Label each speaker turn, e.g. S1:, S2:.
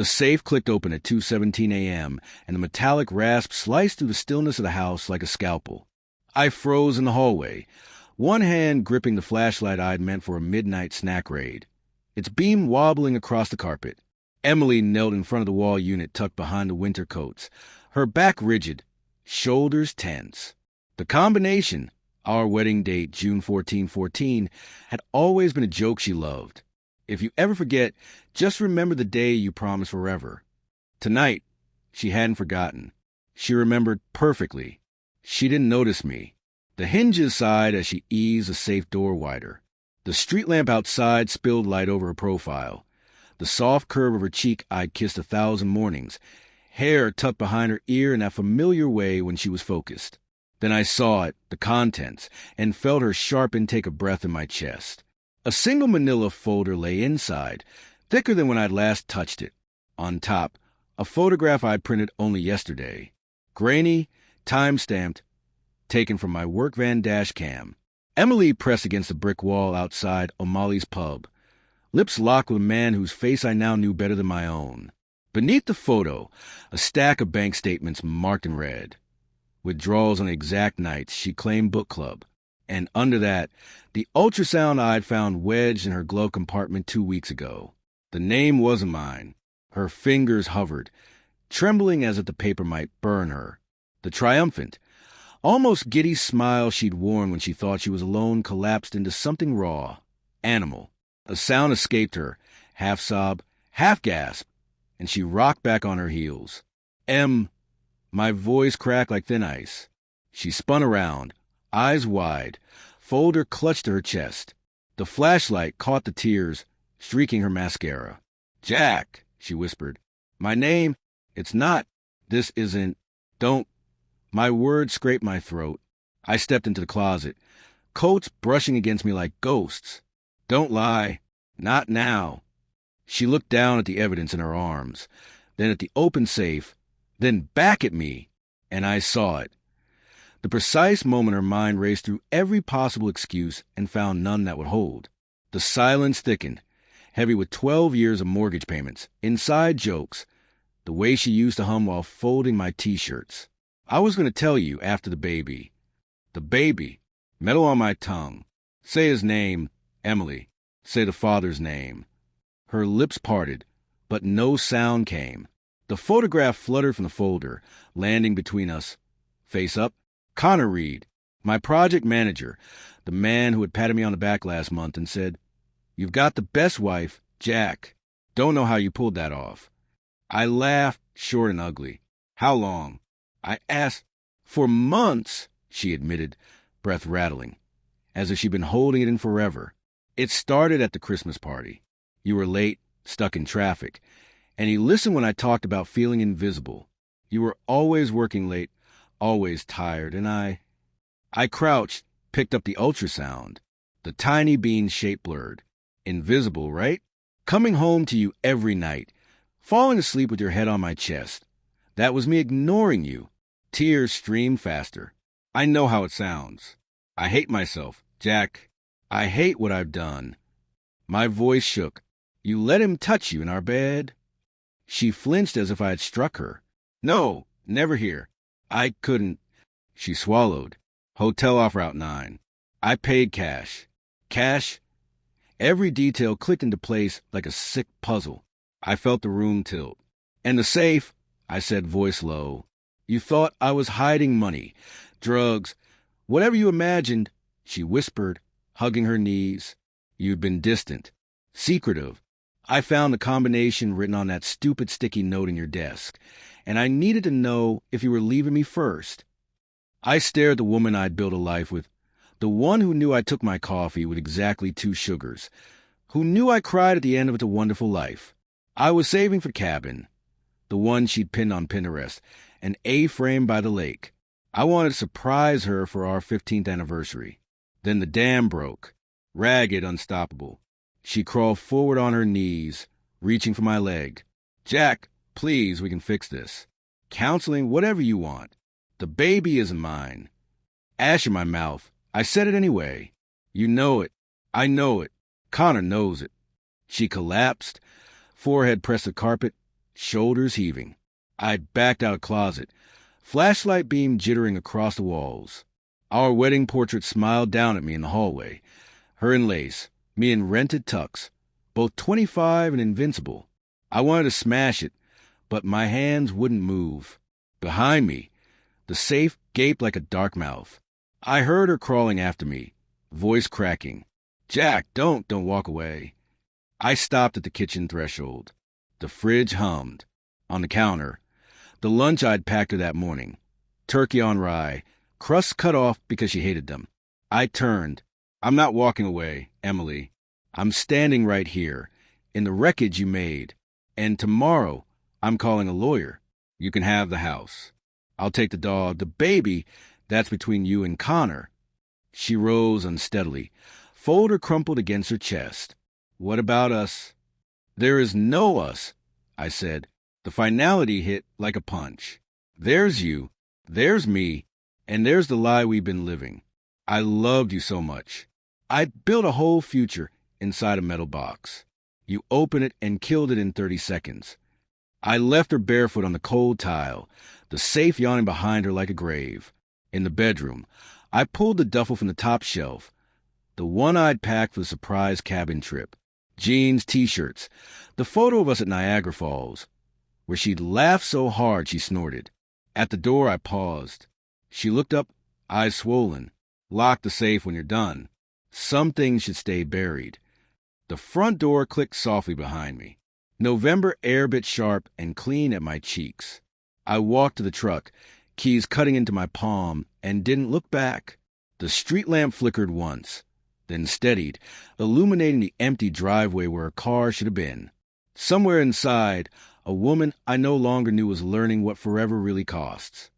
S1: The safe clicked open at 2:17 a.m., and the metallic rasp sliced through the stillness of the house like a scalpel. I froze in the hallway, one hand gripping the flashlight I'd meant for a midnight snack raid, its beam wobbling across the carpet. Emily knelt in front of the wall unit tucked behind the winter coats, her back rigid, shoulders tense. The combination, our wedding date, June 14, had always been a joke she loved. If you ever forget, just remember the day you promised forever. Tonight, she hadn't forgotten. She remembered perfectly. She didn't notice me. The hinges sighed as she eased the safe door wider. The street lamp outside spilled light over her profile. The soft curve of her cheek I'd kissed 1,000 mornings, hair tucked behind her ear in that familiar way when she was focused. Then I saw it, the contents, and felt her sharp intake of breath in my chest. A single manila folder lay inside, thicker than when I'd last touched it. On top, a photograph I'd printed only yesterday. Grainy, time-stamped, taken from my work van dash cam. Emily pressed against the brick wall outside O'Malley's pub, lips locked with a man whose face I now knew better than my own. Beneath the photo, a stack of bank statements marked in red. Withdrawals on the exact nights she claimed book club. And under that, the ultrasound I'd found wedged in her glove compartment 2 weeks ago. The name wasn't mine. Her fingers hovered, trembling as if the paper might burn her. The triumphant, almost giddy smile she'd worn when she thought she was alone collapsed into something raw, animal. A sound escaped her, half sob, half gasp, and she rocked back on her heels. My voice cracked like thin ice. She spun around, eyes wide, folder clutched to her chest. The flashlight caught the tears, streaking her mascara. "Jack," she whispered. "My name, it's not, this isn't, don't." My words scraped my throat. I stepped into the closet, coats brushing against me like ghosts. "Don't lie. Not now." She looked down at the evidence in her arms, then at the open safe, then back at me, and I saw it. The precise moment her mind raced through every possible excuse and found none that would hold. The silence thickened, heavy with 12 years of mortgage payments, inside jokes, the way she used to hum while folding my T-shirts. I was going to tell you after the baby. The baby, metal on my tongue. Say his name, Emily. Say the father's name. Her lips parted, but no sound came. The photograph fluttered from the folder, landing between us. Face up, Connor Reed, my project manager, the man who had patted me on the back last month and said, "You've got the best wife, Jack. Don't know how you pulled that off." I laughed, short and ugly. "How long?" I asked. "For months," she admitted, breath rattling, as if she'd been holding it in forever. "It started at the Christmas party. You were late, stuck in traffic, and he listened when I talked about feeling invisible. You were always working late, always tired, and I crouched, picked up the ultrasound. The tiny bean shape blurred. Invisible, right? Coming home to you every night, falling asleep with your head on my chest. That was me ignoring you." Tears streamed faster. "I know how it sounds. I hate myself, Jack. I hate what I've done." My voice shook. "You let him touch you in our bed?" She flinched as if I had struck her. "No, never here. I couldn't." She swallowed. "Hotel off Route 9. I paid cash." Cash? Every detail clicked into place like a sick puzzle. I felt the room tilt. "And the safe," I said, voice low. "You thought I was hiding money, drugs, whatever you imagined," she whispered, hugging her knees. "You'd been distant, secretive. I found the combination written on that stupid sticky note in your desk, and I needed to know if you were leaving me first." I stared at the woman I'd built a life with, the one who knew I took my coffee with exactly 2 sugars, who knew I cried at the end of It's a Wonderful Life. I was saving for cabin, the one she'd pinned on Pinterest, an A-frame by the lake. I wanted to surprise her for our 15th anniversary. Then the dam broke, ragged, unstoppable. She crawled forward on her knees, reaching for my leg. "Jack, please, we can fix this. Counseling, whatever you want. The baby isn't mine." Ash in my mouth. I said it anyway. "You know it. I know it. Connor knows it." She collapsed, forehead pressed the carpet, shoulders heaving. I backed out of the closet, flashlight beam jittering across the walls. Our wedding portrait smiled down at me in the hallway. Her in lace, me in rented tux, both 25 and invincible. I wanted to smash it, but my hands wouldn't move. Behind me, the safe gaped like a dark mouth. I heard her crawling after me, voice cracking. "Jack, don't walk away." I stopped at the kitchen threshold. The fridge hummed. On the counter, the lunch I'd packed her that morning. Turkey on rye, crusts cut off because she hated them. I turned. "I'm not walking away, Emily. I'm standing right here, in the wreckage you made. And tomorrow, I'm calling a lawyer. You can have the house. I'll take the dog. The baby, that's between you and Connor." She rose unsteadily, folder crumpled against her chest. "What about us?" "There is no us," I said. The finality hit like a punch. "There's you, there's me, and there's the lie we've been living. I loved you so much. I'd built a whole future inside a metal box. You opened it and killed it in 30 seconds. I left her barefoot on the cold tile, the safe yawning behind her like a grave. In the bedroom, I pulled the duffel from the top shelf, the one I'd packed for the surprise cabin trip. Jeans, T-shirts, the photo of us at Niagara Falls, where she'd laughed so hard she snorted. At the door, I paused. She looked up, eyes swollen. "Lock the safe when you're done. Some things should stay buried." The front door clicked softly behind me. November air bit sharp and clean at my cheeks. I walked to the truck, keys cutting into my palm, and didn't look back. The street lamp flickered once, then steadied, illuminating the empty driveway where a car should have been. Somewhere inside, a woman I no longer knew was learning what forever really costs.